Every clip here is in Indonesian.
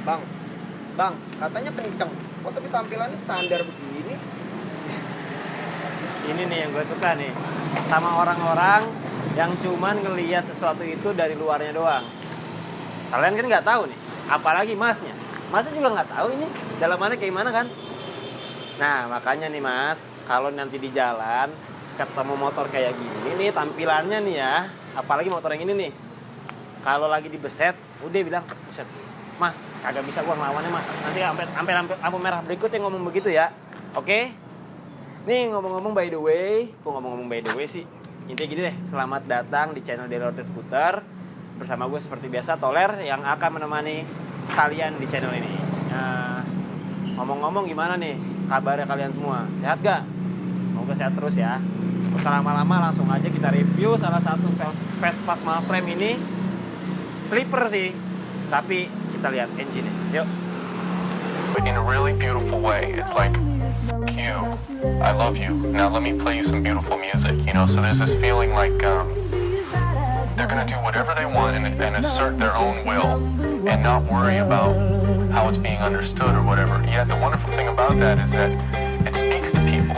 Bang, bang, katanya kenceng. Kok tapi tampilannya standar begini? Ini nih yang gue suka nih sama orang-orang yang cuman ngelihat sesuatu itu dari luarnya doang. Kalian kan nggak tahu nih, apalagi masnya. Masnya juga nggak tahu ini dalamannya kayak gimana kan? Nah makanya nih mas, kalau nanti di jalan ketemu motor kayak gini nih tampilannya nih ya, apalagi motor yang ini nih. Kalau lagi dibeset, udah bilang, buset, mas, kagak bisa gua ngelawannya mas. Nanti sampai lampu merah berikutnya ngomong begitu ya, oke? Nih ngomong-ngomong by the way, kok ngomong-ngomong by the way sih? Intinya gini deh, selamat datang di channel Daily Road Scooter. Bersama gue seperti biasa, Toler, yang akan menemani kalian di channel ini. Nah, ngomong-ngomong gimana nih kabarnya kalian semua? Sehat gak? Semoga sehat terus ya. Gak usah lama-lama, langsung aja kita review salah satu Vespa Small Frame ini. Sleeper sih, tapi kita lihat engine-nya. Yuk. In a really beautiful way. It's like, Q, I love you. Now let me play you some beautiful music. You know, so there's this feeling like they're gonna do whatever they want and assert their own will and not worry about how it's being understood or whatever. Yet the wonderful thing about that is that it speaks to people.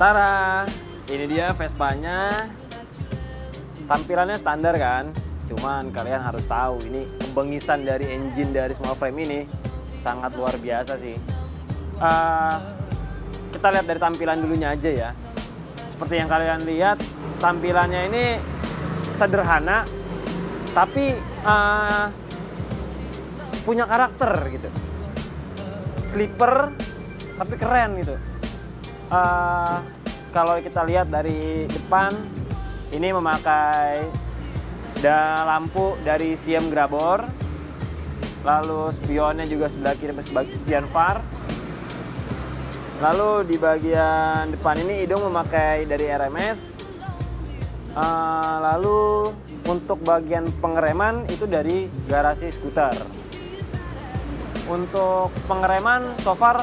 Tara, ini dia Vespanya. Tampilannya standar kan? Cuman kalian harus tahu ini pembengisan dari engine dari small frame ini sangat luar biasa sih. Kita lihat dari tampilan dulunya aja ya. Seperti yang kalian lihat, tampilannya ini sederhana, tapi punya karakter gitu. Sleeper, tapi keren gitu. Kalau kita lihat dari depan, ini memakai lampu dari Siem Grabor, lalu spionnya juga sebelah kiri sebagai spion far. Lalu di bagian depan ini hidung memakai dari RMS. Lalu untuk bagian pengereman itu dari Garasi Scooter. Untuk pengereman so far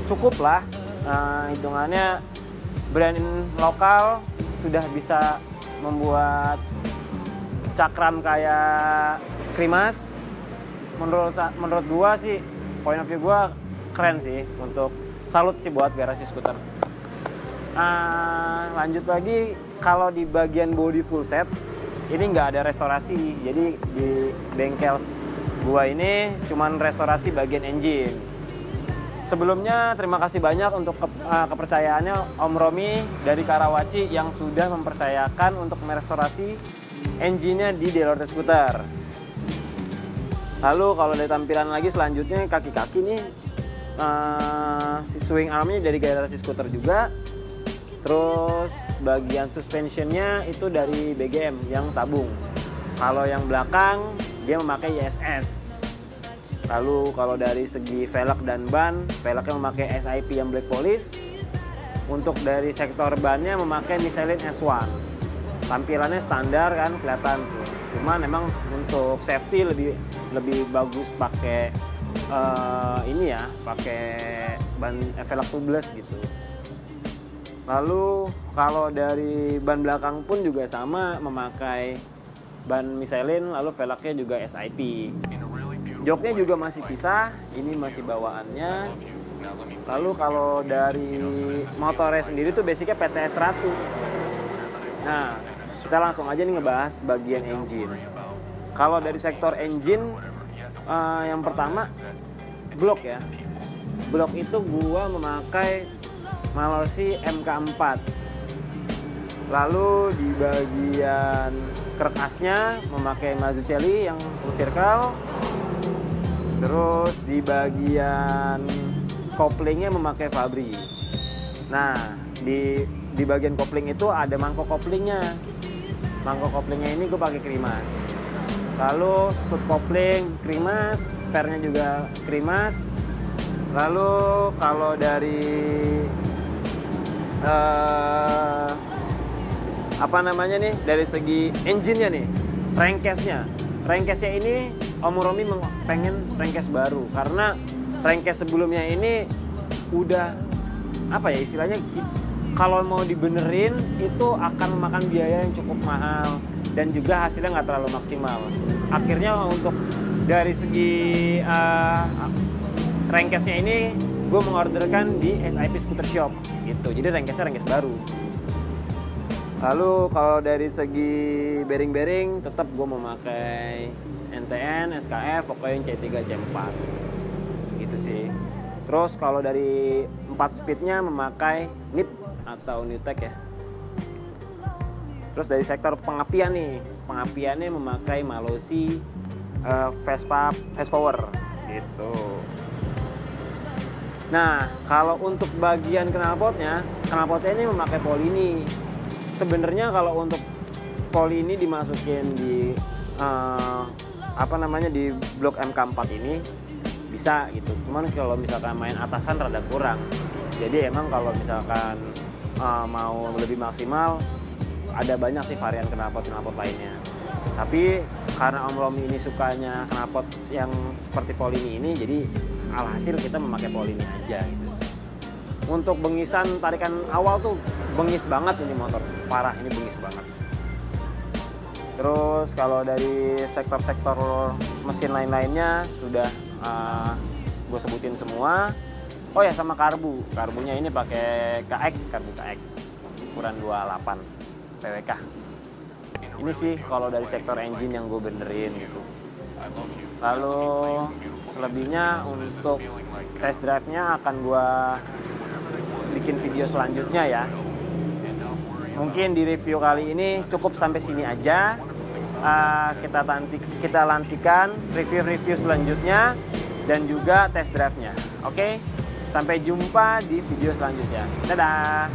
cukup lah. Hitungannya brand lokal sudah bisa membuat cakram kayak Krimas. Menurut gua sih, point of view gua keren sih, untuk salut sih buat Garasi Scooter. Lanjut lagi, kalau di bagian body full set ini nggak ada restorasi, jadi di bengkel gua ini cuman restorasi bagian engine. Sebelumnya terima kasih banyak untuk kepercayaannya Om Romi dari Karawaci yang sudah mempercayakan untuk merestorasi engine-nya di Daily Road Scooter. Lalu kalau dari tampilan lagi selanjutnya, kaki-kaki nih si swing armnya dari Garasi Scooter juga. Terus bagian suspensionnya itu dari BGM yang tabung. Kalau yang belakang dia memakai ISS. Lalu kalau dari segi velg dan ban, velgnya memakai SIP yang black polish. Untuk dari sektor bannya memakai Michelin S1. Tampilannya standar kan, kelihatan tuh. Cuman memang untuk safety lebih bagus pakai ini ya, pakai ban velg tubeless gitu. Lalu kalau dari ban belakang pun juga sama, memakai ban Michelin, lalu velgnya juga SIP. Joknya juga masih pisah, ini masih bawaannya. Lalu kalau dari motornya sendiri tuh basicnya PTS 100. Nah, kita langsung aja nih ngebahas bagian engine. Kalau dari sektor engine, yang pertama blok ya. Blok itu gua memakai Mallory MK4. Lalu di bagian kerkasnya memakai Mazzucchelli yang full circle. Terus di bagian koplingnya memakai Fabri. Nah, di bagian kopling itu ada mangkok koplingnya. Mangkok koplingnya ini gue pakai Krimas. Lalu stud kopling Krimas, fairnya juga Krimas. Lalu kalau dari dari segi engine-nya nih, crankcase-nya ini Om Romi pengen crankcase baru karena crankcase sebelumnya ini udah istilahnya kalau mau dibenerin itu akan memakan biaya yang cukup mahal dan juga hasilnya nggak terlalu maksimal. Akhirnya untuk dari segi Rengkesnya ini gue mengorderkan di SIP Scooter Shop gitu. Jadi rengkesnya rengkes baru. Lalu kalau dari segi bearing-bearing tetap gue memakai NTN, SKF, pokoknya C3, C4 gitu sih. Terus kalau dari 4 speednya memakai NIP atau Newtek ya. Terus dari sektor pengapian nih, pengapiannya memakai Malossi Vespa Fast Power gitu. Nah, kalau untuk bagian knalpotnya ini memakai Polini. Sebenarnya kalau untuk Polini dimasukin di di blok MK4 ini bisa gitu. Cuman kalau misalkan main atasan rada kurang. Jadi emang kalau misalkan mau lebih maksimal ada banyak sih varian knalpot lainnya. Tapi karena Om Romi ini sukanya knalpot yang seperti Polini ini, jadi alhasil kita memakai Polini aja gitu. Untuk bengisan tarikan awal tuh bengis banget ini motor, parah ini bengis banget. Terus kalau dari sektor-sektor mesin lain-lainnya sudah gue sebutin semua. Oh ya, sama karbunya ini pakai karbu KX ukuran 28 PWK. Ini sih kalau dari sektor engine yang gue benerin gitu. Lalu selebihnya untuk test drive-nya akan gue bikin video selanjutnya ya. Mungkin di review kali ini cukup sampai sini aja. Kita lantikan review-review selanjutnya dan juga test drive-nya. Oke? Sampai jumpa di video selanjutnya. Dadah!